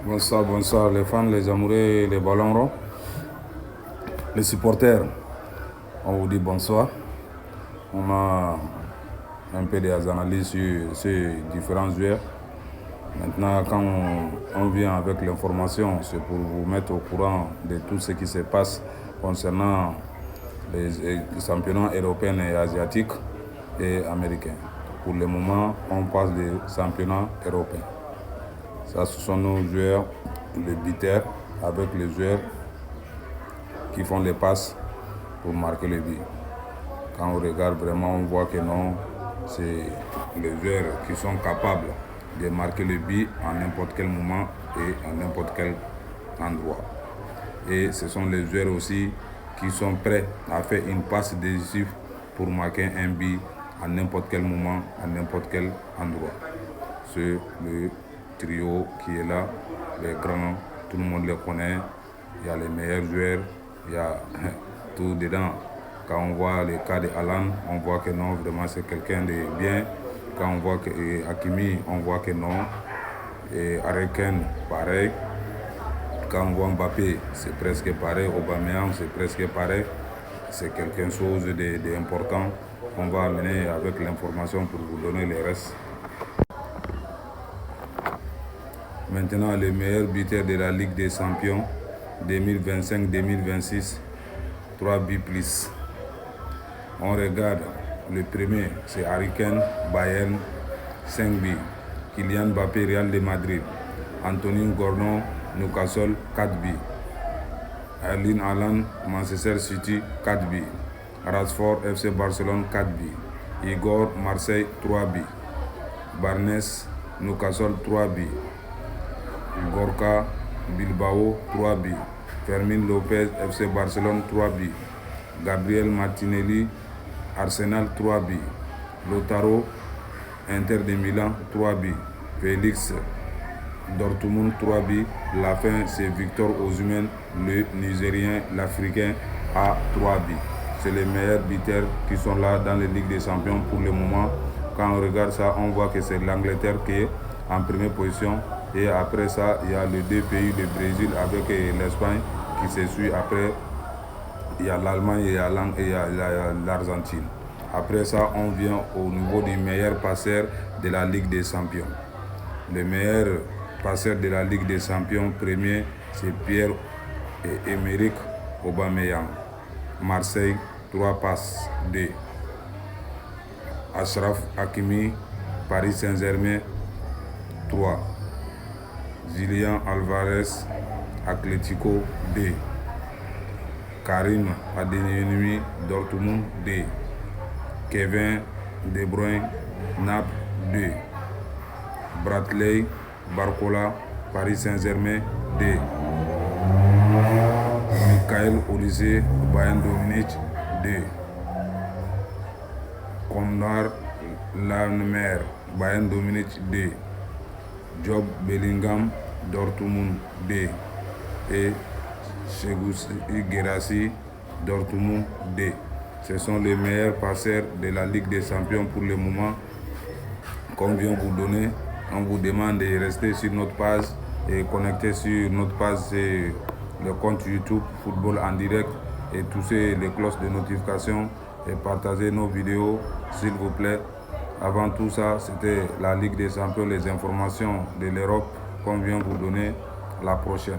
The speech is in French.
Bonsoir, bonsoir les fans, les amoureux, les ballons ronds, les supporters. On vous dit bonsoir. On a un peu des analyses sur ces différents joueurs. Maintenant, quand on vient avec l'information, c'est pour vous mettre au courant de tout ce qui se passe concernant les championnats européens et asiatiques et américains. Pour le moment, on passe des championnats européens. Ça, ce sont nos joueurs, les buteurs, avec les joueurs qui font les passes pour marquer le but. Quand on regarde vraiment, on voit que non, c'est les joueurs qui sont capables de marquer le but à n'importe quel moment et à n'importe quel endroit. Et ce sont les joueurs aussi qui sont prêts à faire une passe décisive pour marquer un but à n'importe quel moment, à n'importe quel endroit. C'est le trio qui est là, les grands, tout le monde les connaît, il y a les meilleurs joueurs, il y a tout dedans. Quand on voit le cas de Alan, on voit que non, vraiment c'est quelqu'un de bien. Quand on voit que Hakimi, on voit que non. Et Harry-Kane, pareil. Quand on voit Mbappé, c'est presque pareil. Aubameyang, c'est presque pareil. C'est quelque chose d'important. On va amener avec l'information pour vous donner les restes. Maintenant, les meilleurs buteurs de la Ligue des Champions 2025-2026, 3 buts plus. On regarde, le premier, c'est Harry Kane, Bayern, 5 buts. Kylian Mbappé, Real de Madrid. Anthony Gordon, Newcastle, 4 buts. Erling Haaland, Manchester City, 4 buts. Rashford, FC Barcelone, 4 buts. Igor, Marseille, 3 buts. Barnes, Newcastle, 3 buts. Gorka, Bilbao, 3 buts. Fermin Lopez, FC Barcelone, 3 buts. Gabriel Martinelli, Arsenal, 3 buts. Lautaro, Inter de Milan, 3 buts. Félix, Dortmund, 3 buts. La fin, c'est Victor Osimhen, le Nigérien, l'Africain, à 3 buts. C'est les meilleurs buteurs qui sont là dans les Ligues des Champions pour le moment. Quand on regarde ça, on voit que c'est l'Angleterre qui est en première position. Et après ça, il y a les deux pays, le Brésil avec l'Espagne qui se suit. Après, il y a l'Allemagne et il y a l'Argentine. Après ça, on vient au niveau du meilleur passeur de la Ligue des Champions. Le meilleur passeur de la Ligue des Champions, premier, c'est Pierre-Emerick Aubameyang. Marseille, 3 passes, 2. Achraf Hakimi, Paris Saint-Germain, 3. Julian Alvarez, Atlético, 2. Karim Adeyemi, Dortmund, 2. Kevin De Bruyne, Naples, 2. Bradley Barcola, Paris Saint-Germain, 2. Michael Olise, Bayern Munich, 2. Konrad Laimer, Bayern Munich, 2. Job Bellingham, Dortmund, 2. Et Cheikhous Guirassy, Dortmund, 2. Ce sont les meilleurs passeurs de la Ligue des Champions pour le moment qu'on vient vous donner. On vous demande de rester sur notre page et connecter sur notre page le compte YouTube Football en direct et toucher les cloches de notification et partager nos vidéos s'il vous plaît. Avant tout ça, c'était la Ligue des Champions, les informations de l'Europe qu'on vient vous donner. À la prochaine.